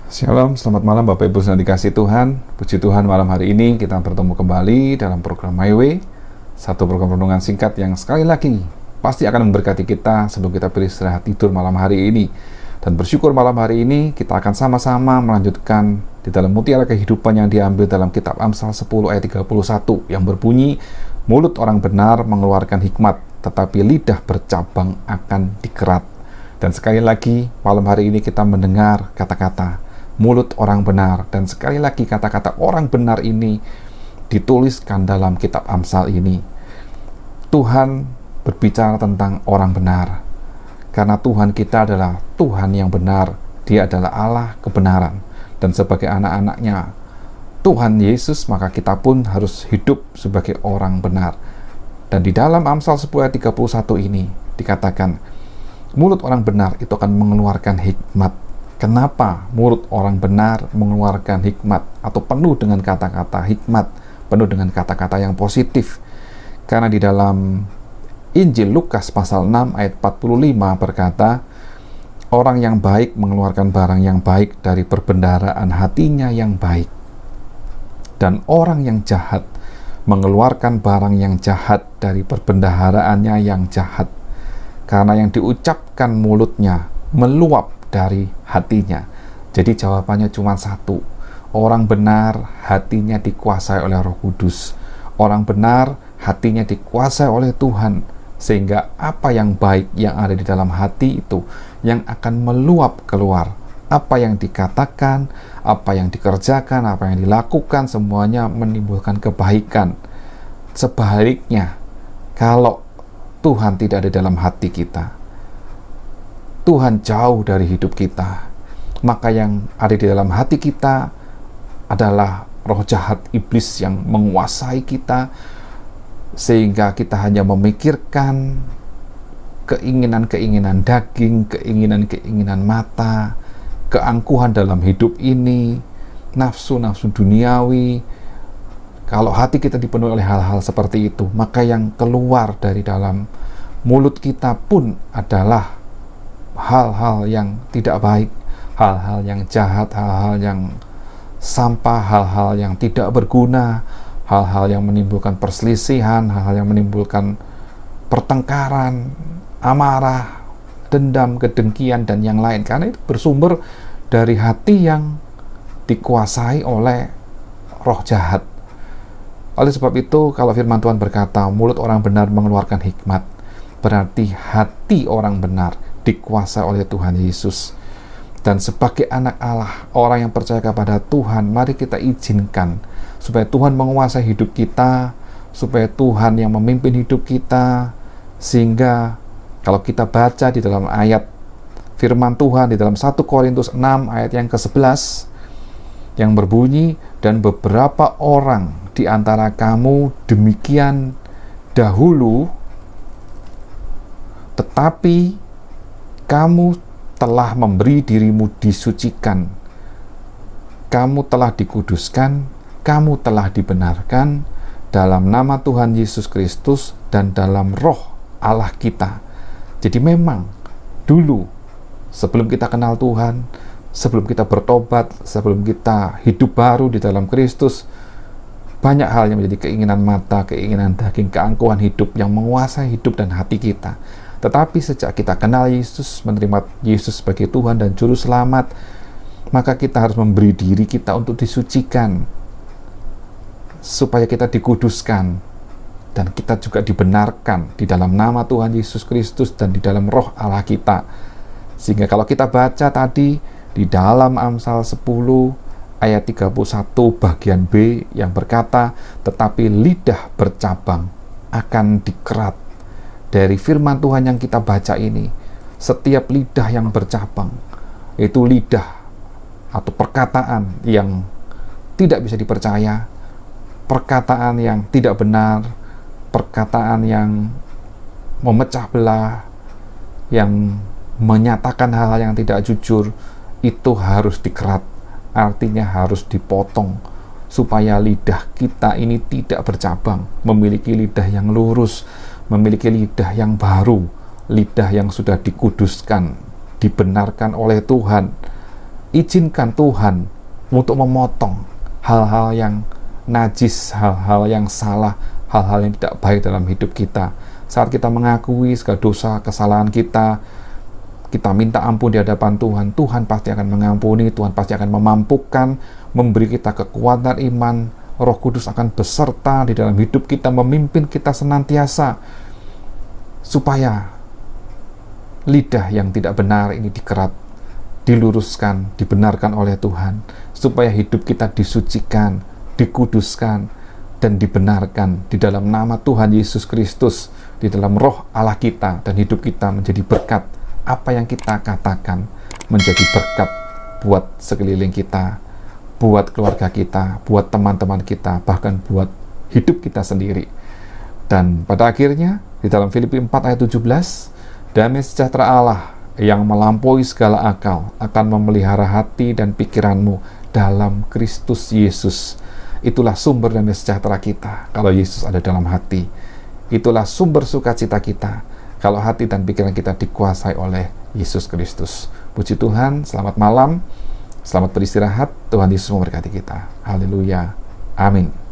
Shalom, selamat malam Bapak Ibu yang dikasih Tuhan. Puji Tuhan, malam hari ini kita bertemu kembali dalam program My Way, satu program renungan singkat yang sekali lagi pasti akan memberkati kita sebelum kita beristirahat tidur malam hari ini. Dan bersyukur malam hari ini kita akan sama-sama melanjutkan di dalam mutiara kehidupan yang diambil dalam kitab Amsal 10 ayat 31 yang berbunyi, mulut orang benar mengeluarkan hikmat, tetapi lidah bercabang akan dikerat. Dan sekali lagi malam hari ini kita mendengar kata-kata mulut orang benar, dan sekali lagi kata-kata orang benar ini dituliskan dalam kitab Amsal ini. Tuhan berbicara tentang orang benar, karena Tuhan kita adalah Tuhan yang benar. Dia adalah Allah kebenaran, dan sebagai anak-anaknya Tuhan Yesus, maka kita pun harus hidup sebagai orang benar. Dan di dalam Amsal 10 ayat 31 ini dikatakan, mulut orang benar itu akan mengeluarkan hikmat. Kenapa mulut orang benar mengeluarkan hikmat atau penuh dengan kata-kata hikmat, penuh dengan kata-kata yang positif? Karena di dalam Injil Lukas pasal 6 ayat 45 berkata, orang yang baik mengeluarkan barang yang baik dari perbendaharaan hatinya yang baik, dan orang yang jahat mengeluarkan barang yang jahat dari perbendaharaannya yang jahat, karena yang diucapkan mulutnya meluap dari hatinya. Jadi jawabannya cuma satu. Orang benar hatinya dikuasai oleh Roh Kudus. Orang benar hatinya dikuasai oleh Tuhan, sehingga apa yang baik yang ada di dalam hati itu yang akan meluap keluar. Apa yang dikatakan, apa yang dikerjakan, apa yang dilakukan, semuanya menimbulkan kebaikan. Sebaliknya, kalau Tuhan tidak ada dalam hati kita, Tuhan jauh dari hidup kita, maka yang ada di dalam hati kita adalah roh jahat iblis yang menguasai kita, sehingga kita hanya memikirkan keinginan-keinginan daging, keinginan-keinginan mata, keangkuhan dalam hidup ini, nafsu-nafsu duniawi. Kalau hati kita dipenuhi oleh hal-hal seperti itu, maka yang keluar dari dalam mulut kita pun adalah hal-hal yang tidak baik, hal-hal yang jahat, hal-hal yang sampah, hal-hal yang tidak berguna, hal-hal yang menimbulkan perselisihan, hal-hal yang menimbulkan pertengkaran, amarah, dendam, kedengkian, dan yang lain. Karena itu bersumber dari hati yang dikuasai oleh roh jahat. Oleh sebab itu, kalau firman Tuhan berkata, mulut orang benar mengeluarkan hikmat, berarti hati orang benar dikuasai oleh Tuhan Yesus. Dan sebagai anak Allah, orang yang percaya kepada Tuhan, mari kita izinkan supaya Tuhan menguasai hidup kita, supaya Tuhan yang memimpin hidup kita, sehingga kalau kita baca di dalam ayat firman Tuhan di dalam 1 Korintus 6 ayat yang ke-11 yang berbunyi, dan beberapa orang di antara kamu demikian dahulu, tetapi kamu telah memberi dirimu disucikan, kamu telah dikuduskan, kamu telah dibenarkan dalam nama Tuhan Yesus Kristus dan dalam roh Allah kita. Jadi memang dulu, sebelum kita kenal Tuhan, sebelum kita bertobat, sebelum kita hidup baru di dalam Kristus, banyak hal yang menjadi keinginan mata, keinginan daging, keangkuhan hidup yang menguasai hidup dan hati kita. Tetapi sejak kita kenal Yesus, menerima Yesus sebagai Tuhan dan Juru Selamat, maka kita harus memberi diri kita untuk disucikan, supaya kita dikuduskan, dan kita juga dibenarkan di dalam nama Tuhan Yesus Kristus dan di dalam roh Allah kita. Sehingga kalau kita baca tadi di dalam Amsal 10 ayat 31 bagian B yang berkata, tetapi lidah bercabang akan dikerat. Dari firman Tuhan yang kita baca ini, setiap lidah yang bercabang itu lidah atau perkataan yang tidak bisa dipercaya, perkataan yang tidak benar, perkataan yang memecah belah, yang menyatakan hal-hal yang tidak jujur, itu harus dikerat, artinya harus dipotong, supaya lidah kita ini tidak bercabang, memiliki lidah yang lurus, memiliki lidah yang baru, lidah yang sudah dikuduskan, dibenarkan oleh Tuhan, izinkan Tuhan untuk memotong hal-hal yang najis, hal-hal yang salah, hal-hal yang tidak baik dalam hidup kita. Saat kita mengakui segala dosa, kesalahan kita minta ampun di hadapan Tuhan, Tuhan pasti akan mengampuni, Tuhan pasti akan memampukan, memberi kita kekuatan iman, Roh Kudus akan beserta di dalam hidup kita, memimpin kita senantiasa, supaya lidah yang tidak benar ini dikerat, diluruskan, dibenarkan oleh Tuhan, supaya hidup kita disucikan, dikuduskan, dan dibenarkan di dalam nama Tuhan Yesus Kristus, di dalam roh Allah kita, dan hidup kita menjadi berkat. Apa yang kita katakan menjadi berkat buat sekeliling kita, buat keluarga kita, buat teman-teman kita, bahkan buat hidup kita sendiri. Dan pada akhirnya, di dalam Filipi 4 ayat 17, damai sejahtera Allah yang melampaui segala akal akan memelihara hati dan pikiranmu dalam Kristus Yesus. Itulah sumber damai sejahtera kita kalau Yesus ada dalam hati. Itulah sumber sukacita kita kalau hati dan pikiran kita dikuasai oleh Yesus Kristus. Puji Tuhan, selamat malam, selamat beristirahat, Tuhan Yesus memberkati kita. Haleluya, amin.